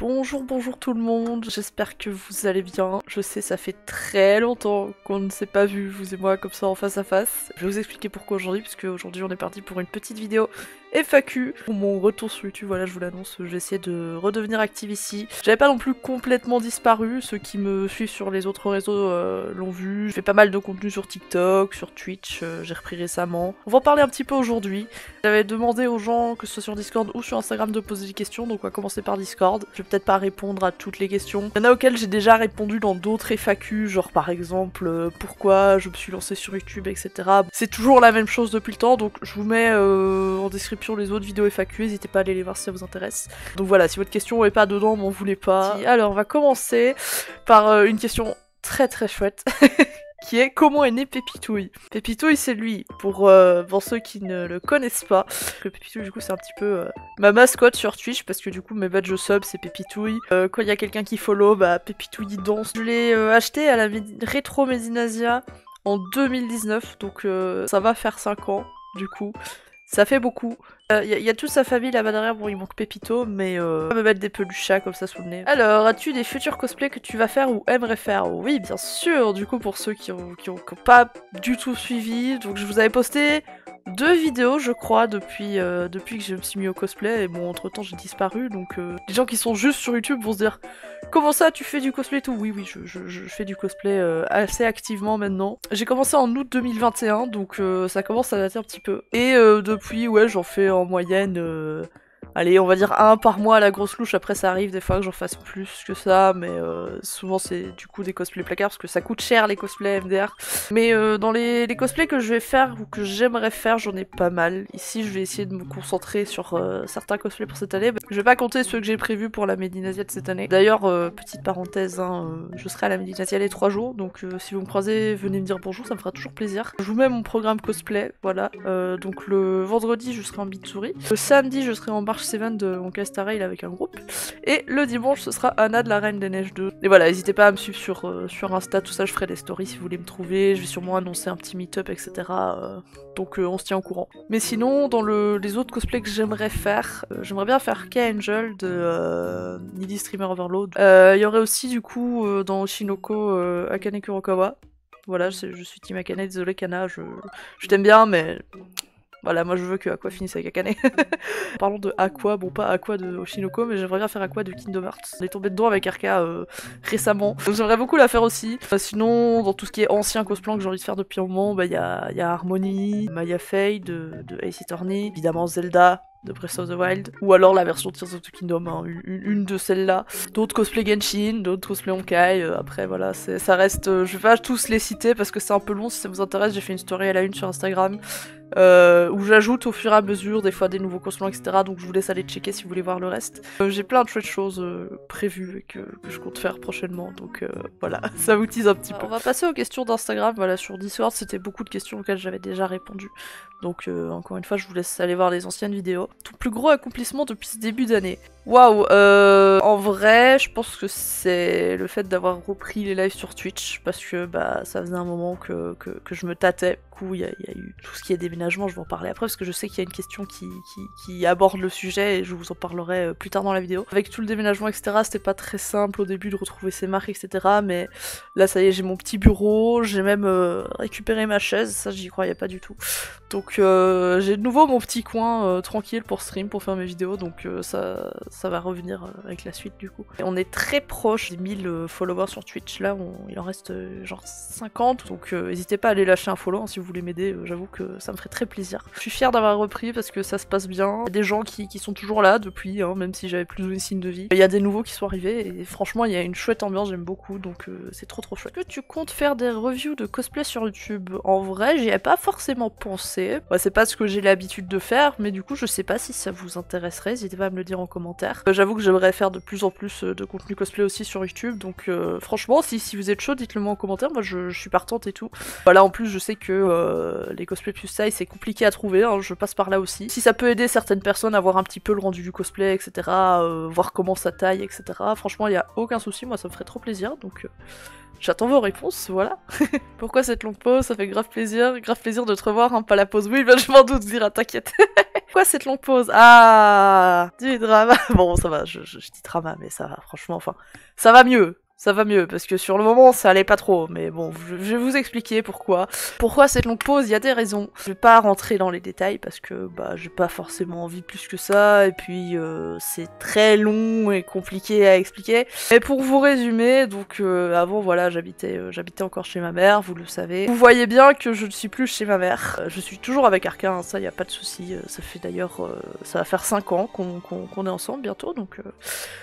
Bonjour tout le monde, j'espère que vous allez bien. Je sais, ça fait très longtemps qu'on ne s'est pas vu, vous et moi, comme ça en face à face. Je vais vous expliquer pourquoi aujourd'hui, puisque aujourd'hui on est parti pour une petite vidéo FAQ pour mon retour sur YouTube. Voilà, je vous l'annonce, j'ai essayé de redevenir active ici. J'avais pas non plus complètement disparu, ceux qui me suivent sur les autres réseaux l'ont vu. Je fais pas mal de contenu sur TikTok, sur Twitch, j'ai repris récemment. On va en parler un petit peu aujourd'hui. J'avais demandé aux gens, que ce soit sur Discord ou sur Instagram, de poser des questions, donc on va commencer par Discord. Je vais peut-être pas répondre à toutes les questions. Il y en a auxquelles j'ai déjà répondu dans d'autres FAQ, genre par exemple pourquoi je me suis lancée sur YouTube, etc. C'est toujours la même chose depuis le temps, donc je vous mets en description les autres vidéos FAQ, n'hésitez pas à aller les voir si ça vous intéresse. Donc voilà, si votre question est pas dedans, m'en voulez pas. Alors on va commencer par une question très chouette. Qui est comment est né Pépitouille. Pépitouille c'est lui, pour ceux qui ne le connaissent pas. Le Pépitouille du coup c'est un petit peu ma mascotte sur Twitch, parce que du coup mes badges sub c'est Pépitouille. Quand il y a quelqu'un qui follow, bah Pépitouille il danse. Je l'ai acheté à la Rétro Medinasia en 2019, donc ça va faire 5 ans du coup. Ça fait beaucoup. Y a toute sa famille là-bas derrière, bon il manque Pépito, mais on va me mettre des peluches chats comme ça sous le nez. Alors, as-tu des futurs cosplays que tu vas faire ou aimerais faire? Oui, bien sûr, du coup pour ceux qui ont pas du tout suivi, donc je vous avais posté 2 vidéos je crois depuis que je me suis mis au cosplay, et bon entre temps j'ai disparu, donc les gens qui sont juste sur YouTube vont se dire comment ça tu fais du cosplay et tout? Oui je fais du cosplay assez activement maintenant. J'ai commencé en août 2021, donc ça commence à dater un petit peu. Et depuis ouais j'en fais en moyenne allez, on va dire un par mois à la grosse louche. Après ça arrive des fois que j'en fasse plus que ça, mais souvent c'est du coup des cosplays placards parce que ça coûte cher les cosplays MDR. Mais dans les cosplays que je vais faire ou que j'aimerais faire, j'en ai pas mal. Ici je vais essayer de me concentrer sur certains cosplays pour cette année. Je vais pas compter ceux que j'ai prévus pour la Medinasia de cette année. D'ailleurs, petite parenthèse, hein, je serai à la Medinasia les 3 jours, donc si vous me croisez, venez me dire bonjour, ça me fera toujours plaisir. Je vous mets mon programme cosplay, voilà. Donc le vendredi je serai en Bitsuri. Le samedi je serai en March 7 de mon Casta Rail avec un groupe. Et le dimanche ce sera Anna de la Reine des Neiges 2. Et voilà, n'hésitez pas à me suivre sur Insta, tout ça, je ferai des stories si vous voulez me trouver. Je vais sûrement annoncer un petit meet-up, etc. Donc on se tient au courant. Mais sinon, dans les autres cosplays que j'aimerais faire, j'aimerais bien faire K-Angel de Needy Streamer Overload. Il y aurait aussi du coup dans Oshinoko Akane Kurokawa. Voilà, je suis Team Akane, désolé Kana, je t'aime bien, mais voilà, moi je veux que Aqua finisse avec Akane. Parlons de Aqua, bon pas Aqua de Oshinoko, mais j'aimerais bien faire Aqua de Kingdom Hearts. On est tombé dedans avec Arca récemment, donc j'aimerais beaucoup la faire aussi. Sinon, dans tout ce qui est ancien cosplay que j'ai envie de faire depuis un moment, bah y a Harmony, Maya Fey de Ace Attorney, évidemment Zelda de Breath of the Wild, ou alors la version Tears of the Kingdom, hein, une de celles-là. D'autres cosplay Genshin, d'autres cosplay Honkai, après voilà, ça reste... je vais pas tous les citer parce que c'est un peu long, si ça vous intéresse, j'ai fait une story à la une sur Instagram, où j'ajoute au fur et à mesure des fois des nouveaux cosplays, etc. Donc je vous laisse aller checker si vous voulez voir le reste. J'ai plein de chouettes choses prévues et que je compte faire prochainement, donc voilà, ça vous tease un petit peu. On va passer aux questions d'Instagram, voilà, sur Discord, c'était beaucoup de questions auxquelles j'avais déjà répondu. Donc encore une fois, je vous laisse aller voir les anciennes vidéos. Ton plus gros accomplissement depuis ce début d'année? Waouh, en vrai, je pense que c'est le fait d'avoir repris les lives sur Twitch, parce que bah ça faisait un moment que je me tâtais. Du coup, il y a eu tout ce qui est déménagement, je vais en parler après, parce que je sais qu'il y a une question qui aborde le sujet, et je vous en parlerai plus tard dans la vidéo. Avec tout le déménagement, etc., c'était pas très simple au début de retrouver ses marques, etc., mais là, ça y est, j'ai mon petit bureau, j'ai même récupéré ma chaise, ça j'y croyais pas du tout. Donc j'ai de nouveau mon petit coin tranquille pour stream, pour faire mes vidéos, donc ça va revenir avec la suite du coup. Et on est très proche des 1000 followers sur Twitch, là il en reste genre 50, donc n'hésitez pas à aller lâcher un follow hein, si vous voulez m'aider, j'avoue que ça me ferait très plaisir. Je suis fière d'avoir repris parce que ça se passe bien, il y a des gens qui sont toujours là depuis, hein, même si j'avais plus de signes de vie. Il y a des nouveaux qui sont arrivés et franchement il y a une chouette ambiance, j'aime beaucoup, donc c'est trop chouette. Est-ce que tu comptes faire des reviews de cosplay sur YouTube? En vrai j'y ai pas forcément pensé. Bah, c'est pas ce que j'ai l'habitude de faire, mais du coup je sais pas si ça vous intéresserait, n'hésitez pas à me le dire en commentaire. J'avoue que j'aimerais faire de plus en plus de contenu cosplay aussi sur YouTube, donc franchement si vous êtes chaud, dites-le moi en commentaire, moi je suis partante et tout. Voilà, en plus je sais que les cosplays plus style c'est compliqué à trouver, hein, je passe par là aussi. Si ça peut aider certaines personnes à voir un petit peu le rendu du cosplay, etc., voir comment ça taille, etc., franchement il y a aucun souci, moi ça me ferait trop plaisir, donc... J'attends vos réponses, voilà. Pourquoi cette longue pause? Ça fait grave plaisir de te revoir, hein, pas la pause. Oui, bah je m'en doute, Zira, t'inquiète. Quoi cette longue pause? Ah, du drama. Bon, ça va, je dis drama, mais ça va, franchement, enfin, ça va mieux. Ça va mieux, parce que sur le moment, ça allait pas trop. Mais bon, je vais vous expliquer pourquoi. Pourquoi cette longue pause? Il y a des raisons. Je vais pas rentrer dans les détails, parce que bah j'ai pas forcément envie plus que ça. Et puis, c'est très long et compliqué à expliquer. Mais pour vous résumer, donc avant, voilà, j'habitais encore chez ma mère, vous le savez. Vous voyez bien que je ne suis plus chez ma mère. Je suis toujours avec Arca, hein, ça, y a pas de souci. Ça fait d'ailleurs, ça va faire 5 ans qu'on est ensemble bientôt, donc...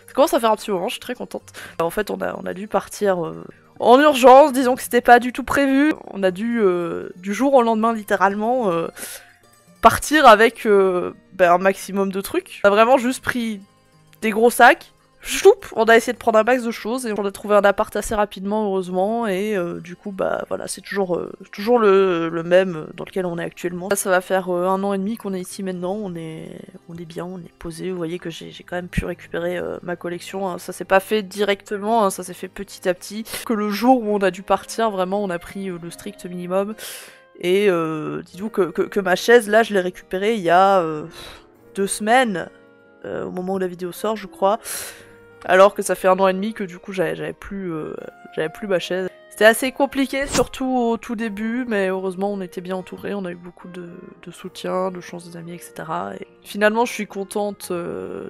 Ça commence à faire un petit moment, je suis très contente. En fait, on a dû partir en urgence, disons que c'était pas du tout prévu. On a dû, du jour au lendemain, littéralement, partir avec un maximum de trucs. On a vraiment juste pris des gros sacs. Chloup, on a essayé de prendre un max de choses et on a trouvé un appart assez rapidement, heureusement, et du coup, bah voilà, c'est toujours le même dans lequel on est actuellement. Ça va faire 1 an et demi qu'on est ici maintenant, on est bien, on est posé. Vous voyez que j'ai quand même pu récupérer ma collection, hein. Ça s'est pas fait directement, hein, ça s'est fait petit à petit. Que le jour où on a dû partir, vraiment, on a pris le strict minimum. Et dis-vous que ma chaise, là, je l'ai récupérée il y a 2 semaines, au moment où la vidéo sort, je crois. Alors que ça fait 1 an et demi que du coup j'avais plus ma chaise. C'était assez compliqué, surtout au tout début, mais heureusement on était bien entourés, on a eu beaucoup de soutien, de chance des amis, etc. Et finalement je suis contente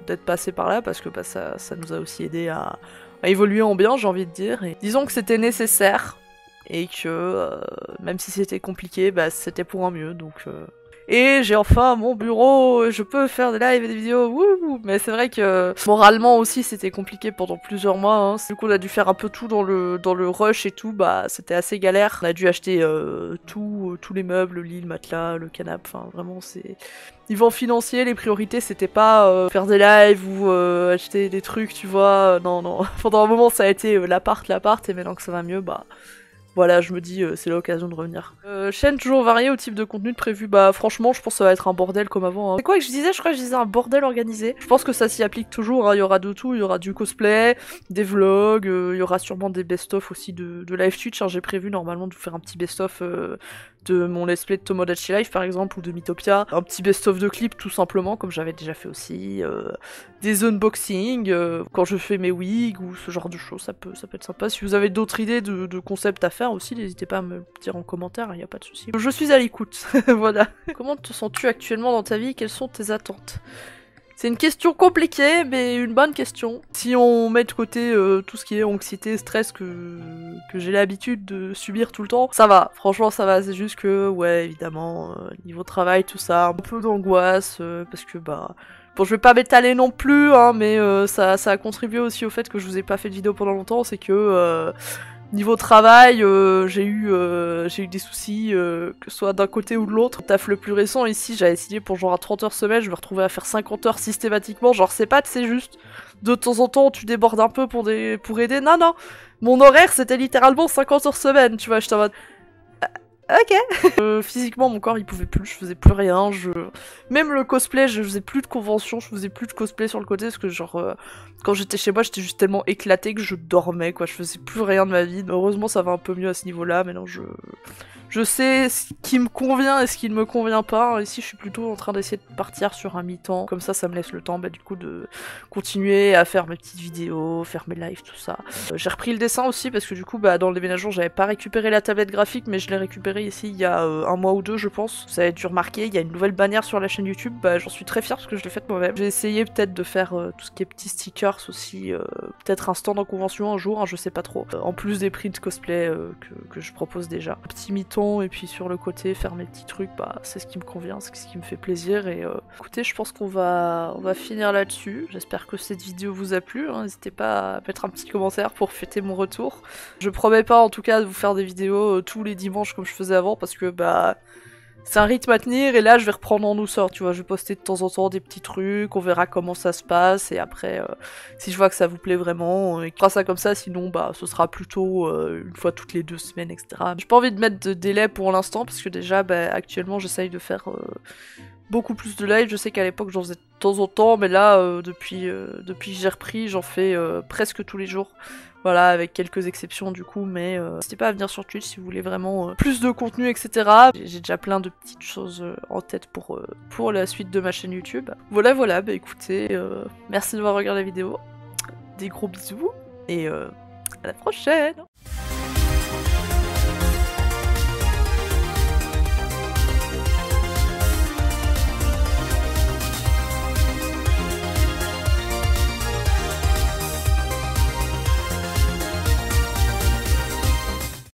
d'être passée par là parce que bah, ça nous a aussi aidé à évoluer en bien, j'ai envie de dire. Et disons que c'était nécessaire et que même si c'était compliqué, bah, c'était pour un mieux, donc... Et j'ai enfin mon bureau, je peux faire des lives et des vidéos, wouh. Mais c'est vrai que moralement aussi c'était compliqué pendant plusieurs mois, hein. Vu qu'on a dû faire un peu tout dans le rush et tout, bah c'était assez galère. On a dû acheter tous les meubles, le lit, le matelas, le canapé, enfin vraiment c'est... Niveau financier, les priorités c'était pas faire des lives ou acheter des trucs, tu vois, non. Pendant un moment ça a été l'appart, et maintenant que ça va mieux, bah... Voilà, je me dis, c'est l'occasion de revenir. Chaîne toujours variée au type de contenu de prévu. Bah franchement, je pense que ça va être un bordel comme avant, hein. C'est quoi que je disais? Je crois que je disais un bordel organisé. Je pense que ça s'y applique toujours, hein. Il y aura de tout, il y aura du cosplay, des vlogs, il y aura sûrement des best-of aussi de live Twitch, hein. J'ai prévu normalement de vous faire un petit best-of de mon let's play de Tomodachi Life par exemple, ou de Mythopia. Un petit best-of de clips tout simplement, comme j'avais déjà fait aussi. Des unboxings, quand je fais mes wigs ou ce genre de choses, ça peut être sympa. Si vous avez d'autres idées de concepts à faire aussi, n'hésitez pas à me dire en commentaire, il n'y a pas de souci. Je suis à l'écoute, voilà. Comment te sens-tu actuellement dans ta vie? Quelles sont tes attentes? C'est une question compliquée, mais une bonne question. Si on met de côté tout ce qui est anxiété, stress que j'ai l'habitude de subir tout le temps, ça va. Franchement, ça va. C'est juste que, ouais, évidemment, niveau travail, tout ça, un peu d'angoisse, parce que, bah... Bon, je vais pas m'étaler non plus, hein, mais ça a contribué aussi au fait que je vous ai pas fait de vidéo pendant longtemps, c'est que... Niveau travail, j'ai eu des soucis, que ce soit d'un côté ou de l'autre. Le taf le plus récent ici, j'avais signé pour genre à 30 heures semaine, je me retrouvais à faire 50 heures systématiquement, genre c'est pas, c'est juste de temps en temps tu débordes un peu pour aider, non, mon horaire c'était littéralement 50 heures semaine, tu vois, j'étais en mode... Ok. Physiquement, mon corps il pouvait plus, je faisais plus rien, même le cosplay, je faisais plus de conventions, je faisais plus de cosplay sur le côté parce que genre quand j'étais chez moi, j'étais juste tellement éclatée que je dormais quoi, je faisais plus rien de ma vie. Heureusement, ça va un peu mieux à ce niveau-là, maintenant je sais ce qui me convient et ce qui ne me convient pas. Ici, je suis plutôt en train d'essayer de partir sur un mi-temps. Comme ça me laisse le temps, bah, du coup, de continuer à faire mes petites vidéos, faire mes lives, tout ça. J'ai repris le dessin aussi parce que du coup, bah, dans le déménagement, j'avais pas récupéré la tablette graphique, mais je l'ai récupérée ici il y a 1 mois ou 2, je pense. Vous avez dû remarquer, il y a une nouvelle bannière sur la chaîne YouTube. Bah, j'en suis très fière parce que je l'ai faite moi-même. J'ai essayé peut-être de faire tout ce qui est petits stickers aussi, peut-être un stand en convention un jour, hein, je sais pas trop. En plus des prix de cosplay que je propose déjà. Un petit mi-temps et puis sur le côté faire mes petits trucs, bah c'est ce qui me convient, c'est ce qui me fait plaisir. Et écoutez, je pense qu'on va finir là-dessus. J'espère que cette vidéo vous a plu, hein. N'hésitez pas à mettre un petit commentaire pour fêter mon retour. Je promets pas en tout cas de vous faire des vidéos tous les dimanches comme je faisais avant parce que bah c'est un rythme à tenir et là je vais reprendre en douceur, tu vois, je vais poster de temps en temps des petits trucs, on verra comment ça se passe et après si je vois que ça vous plaît vraiment, on fera ça comme ça, sinon bah ce sera plutôt une fois toutes les 2 semaines, etc. J'ai pas envie de mettre de délai pour l'instant parce que déjà bah, actuellement j'essaye de faire beaucoup plus de live. Je sais qu'à l'époque j'en faisais de temps en temps, mais là depuis que j'ai repris, j'en fais presque tous les jours. Voilà, avec quelques exceptions du coup, mais n'hésitez pas à venir sur Twitch si vous voulez vraiment plus de contenu, etc. J'ai déjà plein de petites choses en tête pour la suite de ma chaîne YouTube. Voilà, bah écoutez, merci d'avoir regardé la vidéo, des gros bisous, et à la prochaine!